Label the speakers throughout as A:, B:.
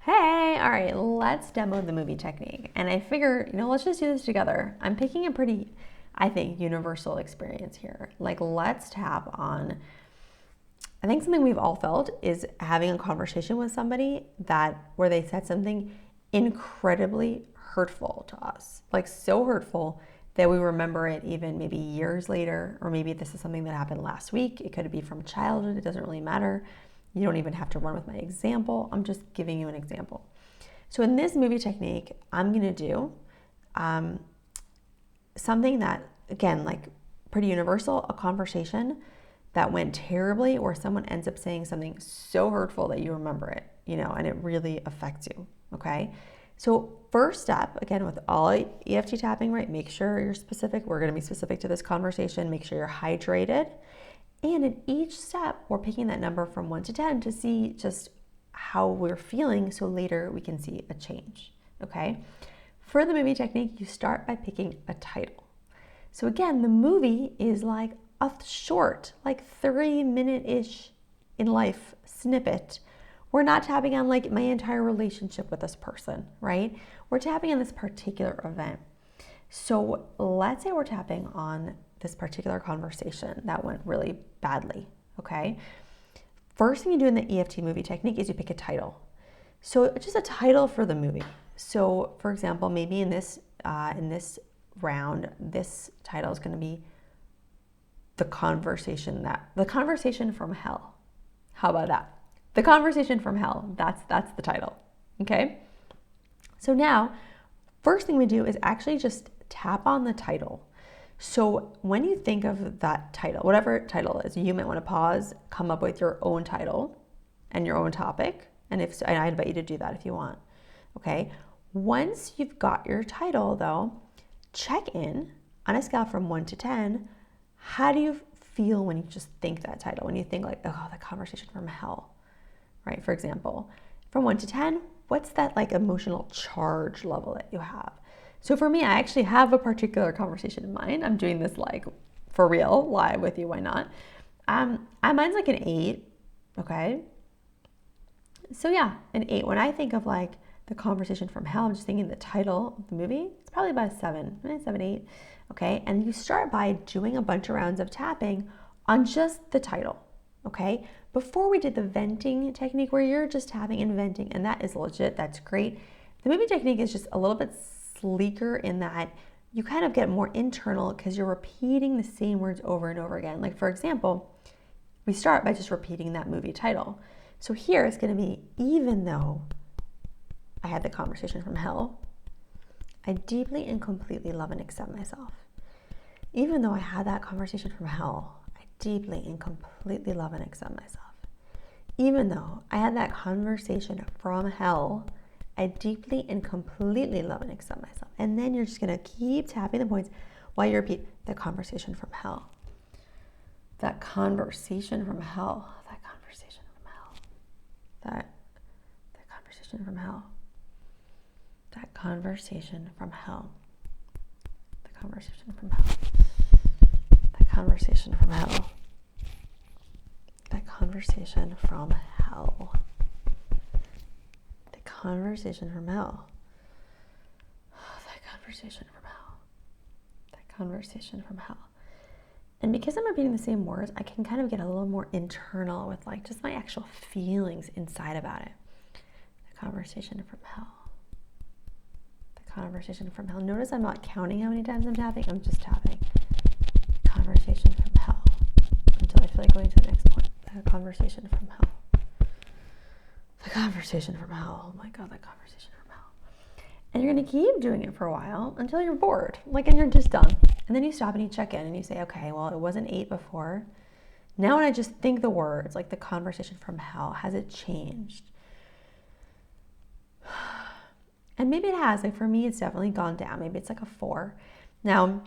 A: Hey, all right, let's demo the movie technique. And I figure, let's just do this together. I'm picking a pretty, I think, universal experience here. Like, let's tap on, I think something we've all felt is having a conversation with somebody where they said something incredibly hurtful to us. Like, so hurtful that we remember it even maybe years later, or maybe this is something that happened last week. It could be from childhood, it doesn't really matter. You don't even have to run with my example. I'm just giving you an example. So in this movie technique, I'm gonna do something that, again, like pretty universal, a conversation that went terribly, or someone ends up saying something so hurtful that you remember it, and it really affects you, okay? So first step, again, with all EFT tapping, right, make sure you're specific. We're gonna be specific to this conversation. Make sure you're hydrated. And in each step, we're picking that number from 1 to 10 to see just how we're feeling so later we can see a change, okay? For the movie technique, you start by picking a title. So again, the movie is like a short, like 3-minute-ish in life snippet. We're not tapping on like my entire relationship with this person, right? We're tapping on this particular event. So let's say we're tapping on this particular conversation that went really badly, okay? First thing you do in the EFT movie technique is you pick a title. So just a title for the movie. So for example, maybe in this round, this title is gonna be the conversation from hell. How about that? The conversation from hell, that's the title, okay? So now, first thing we do is actually just tap on the title. So when you think of that title, whatever title is, you might want to pause, come up with your own title and your own topic. And I invite you to do that if you want. Okay. Once you've got your title though, check in on a scale from 1 to 10. How do you feel when you just think that title? When you think like, oh, the conversation from hell, right? For example, from 1 to 10, what's that like emotional charge level that you have? So for me, I actually have a particular conversation in mind. I'm doing this like for real, live with you, why not? Mine's like an 8, okay? So yeah, an 8. When I think of like the conversation from hell, I'm just thinking the title of the movie, it's probably about a 7, 8, okay? And you start by doing a bunch of rounds of tapping on just the title, okay? Before we did the venting technique where you're just tapping and venting, and that is legit, that's great. The movie technique is just a little bit sleeker in that you kind of get more internal because you're repeating the same words over and over again. Like for example, we start by just repeating that movie title. So here it's going to be, even though I had the conversation from hell, I deeply and completely love and accept myself. Even though I had that conversation from hell, I deeply and completely love and accept myself. Even though I had that conversation from hell, I deeply and completely love and accept myself. And then you're just gonna keep tapping the points while you repeat the conversation from hell. That conversation from hell. That conversation from hell. That conversation from hell. That conversation from hell. The conversation from hell. That conversation from hell. That conversation from hell. Conversation from hell. That conversation from hell. That conversation from hell. And because I'm repeating the same words, I can kind of get a little more internal with like just my actual feelings inside about it. The conversation from hell. The conversation from hell. Notice I'm not counting how many times I'm tapping. I'm just tapping. The conversation from hell. Until I feel like going to the next point. The conversation from hell. The conversation from hell. Oh my God, that conversation from hell. And you're going to keep doing it for a while until you're bored, and you're just done. And then you stop and you check in and you say, okay, well, it wasn't 8 before. Now when I just think the words, like the conversation from hell, has it changed? And maybe it has. Like for me, it's definitely gone down. Maybe it's like a 4. Now,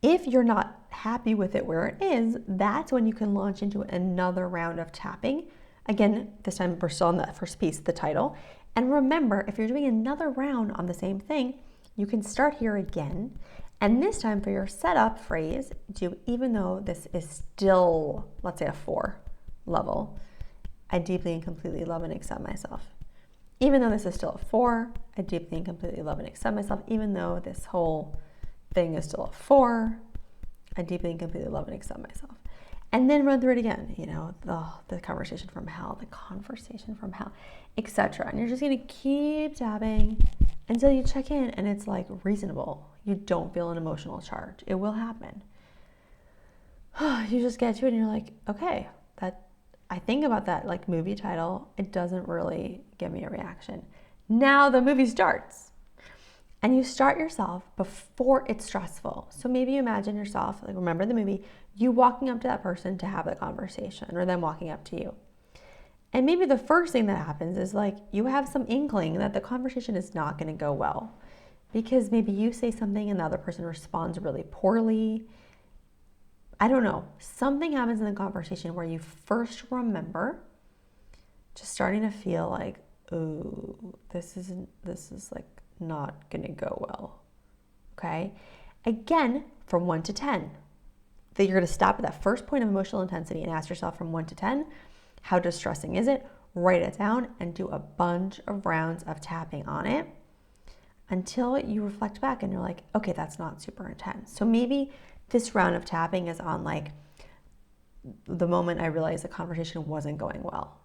A: if you're not happy with it where it is, that's when you can launch into another round of tapping. Again, this time we're still on that first piece, the title. And remember, if you're doing another round on the same thing, you can start here again. And this time for your setup phrase, do even though this is still, let's say a 4 level, I deeply and completely love and accept myself. Even though this is still a 4, I deeply and completely love and accept myself. Even though this whole thing is still a 4, I deeply and completely love and accept myself. And then run through it again, the conversation from hell, etc. And you're just gonna keep tapping until you check in and it's like reasonable. You don't feel an emotional charge. It will happen. You just get to it and you're like, okay, I think about that like movie title, it doesn't really give me a reaction. Now the movie starts. And you start yourself before it's stressful. So maybe you imagine yourself, like remember the movie, you walking up to that person to have the conversation or them walking up to you. And maybe the first thing that happens is like you have some inkling that the conversation is not going to go well because maybe you say something and the other person responds really poorly. I don't know. Something happens in the conversation where you first remember just starting to feel like, ooh, this is like not gonna go well. Okay? Again, from 1 to 10. That you're gonna stop at that first point of emotional intensity and ask yourself from 1 to 10, how distressing is it? Write it down and do a bunch of rounds of tapping on it until you reflect back and you're like, okay, that's not super intense. So maybe this round of tapping is on like the moment I realized the conversation wasn't going well,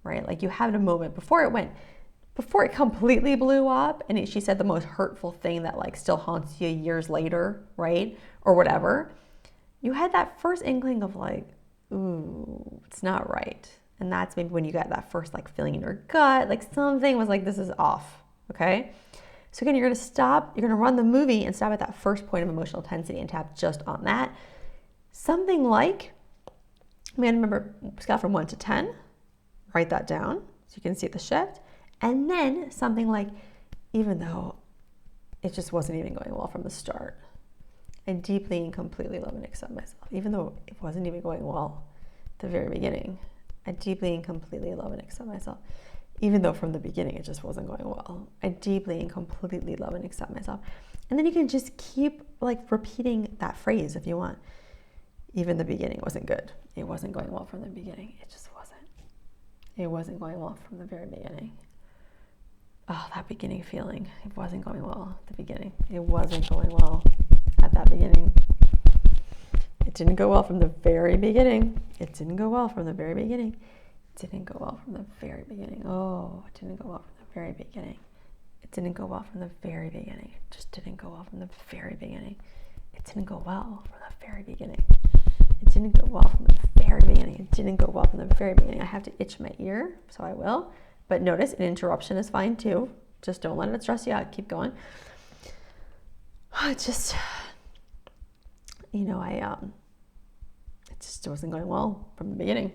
A: right? Like you had a moment before it completely blew up and she said the most hurtful thing that like still haunts you years later, right? Or whatever. You had that first inkling of like, ooh, it's not right. And that's maybe when you got that first like feeling in your gut, like something was like, this is off, okay? So again, you're gonna stop, you're gonna run the movie and stop at that first point of emotional intensity and tap just on that. Something like, remember, scale from 1 to 10, write that down so you can see the shift. And then something like, even though it just wasn't even going well from the start, I deeply and completely love and accept myself. Even though it wasn't even going well at the very beginning, I deeply and completely love and accept myself. Even though from the beginning it just wasn't going well, I deeply and completely love and accept myself. And then you can just keep like repeating that phrase if you want. Even the beginning wasn't good. It wasn't going well from the beginning. It just wasn't. It wasn't going well from the very beginning. Oh, that beginning feeling. It wasn't going well at the beginning. It wasn't going well at that beginning. It didn't go well from the very beginning. It didn't go well from the very beginning. It didn't go well from the very beginning. Oh, it didn't go well from the very beginning. It didn't go well from the very beginning. It just didn't go well from the very beginning. It didn't go well from the very beginning. It didn't go well from the very beginning. It didn't go well from the very beginning. I have to itch my ear, so I will. But notice an interruption is fine too. Just don't let it stress you out. Keep going. It just, it just wasn't going well from the beginning.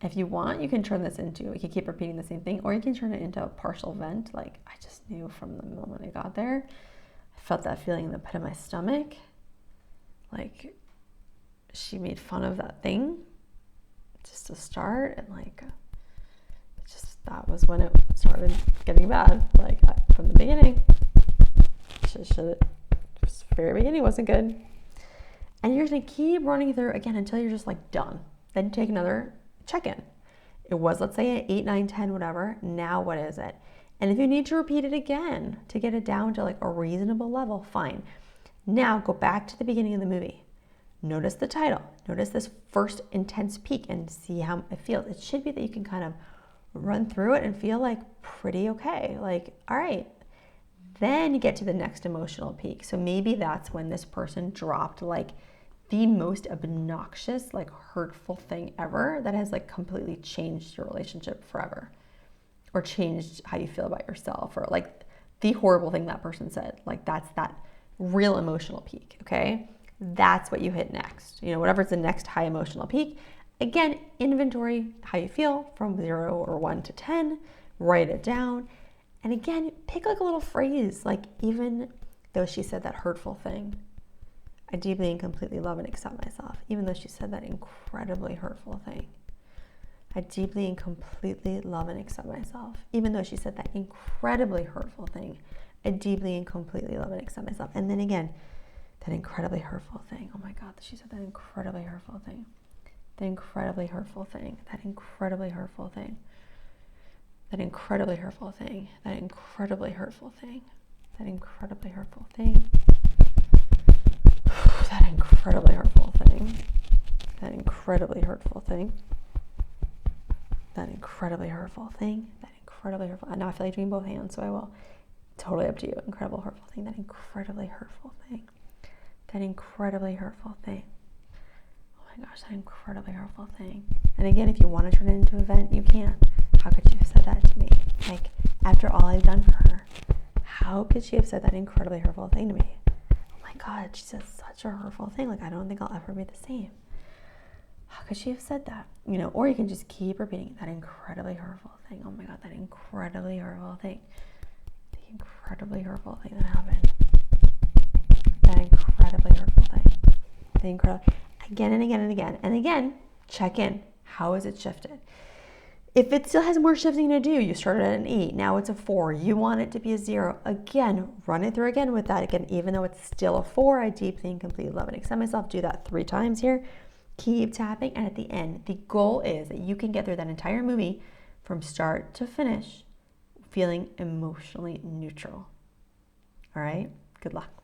A: If you want, you can turn this into, you can keep repeating the same thing, or you can turn it into a partial vent. Like, I just knew from the moment I got there, I felt that feeling in the pit of my stomach. Like, she made fun of that thing just to start, and like, that was when it started getting bad. Like, from the beginning, just the very beginning wasn't good. And you're gonna keep running through again until you're just like done. Then take another check-in. It was, let's say, an 8, 9, 10, whatever. Now what is it? And if you need to repeat it again to get it down to like a reasonable level, fine. Now go back to the beginning of the movie. Notice the title. Notice this first intense peak and see how it feels. It should be that you can kind of run through it and feel like pretty okay. Like, all right. Then you get to the next emotional peak. So maybe that's when this person dropped like the most obnoxious, like hurtful thing ever that has like completely changed your relationship forever, or changed how you feel about yourself, or like the horrible thing that person said. Like, that's that real emotional peak, okay? That's what you hit next. Whatever's the next high emotional peak. Again, inventory how you feel from 0 or 1 to 10, write it down. And again, pick like a little phrase, like, even though she said that hurtful thing, I deeply and completely love and accept myself. Even though she said that incredibly hurtful thing, I deeply and completely love and accept myself. Even though she said that incredibly hurtful thing, I deeply and completely love and accept myself. And then again, that incredibly hurtful thing. Oh my God, she said that incredibly hurtful thing. The incredibly hurtful thing. That incredibly hurtful thing. that incredibly hurtful thing, that incredibly hurtful thing, that incredibly hurtful thing, that incredibly hurtful thing, that incredibly hurtful thing, that incredibly hurtful thing, that incredibly hurtful. Now I feel like doing both hands, so I will. Totally up to you. Incredible hurtful thing, that incredibly hurtful thing, that incredibly hurtful thing. Oh my gosh, that incredibly hurtful thing. And again, if you want to turn it into an event, you can. How could you have said that to me? Like, after all I've done for her, how could she have said that incredibly hurtful thing to me? Oh my God, she says such a hurtful thing. Like, I don't think I'll ever be the same. How could she have said that? You know, or you can just keep repeating that incredibly hurtful thing. Oh my God, that incredibly hurtful thing. The incredibly hurtful thing that happened. That incredibly hurtful thing. The incredible. Again and again and again. And again, check in. How has it shifted? If it still has more shifting to do, you started at an 8, now it's a 4, you want it to be a 0, again, run it through again with that. Again, even though it's still a 4, I deeply and completely love and accept myself. Do that 3 times here. Keep tapping, and at the end, the goal is that you can get through that entire movie from start to finish feeling emotionally neutral. All right? Good luck.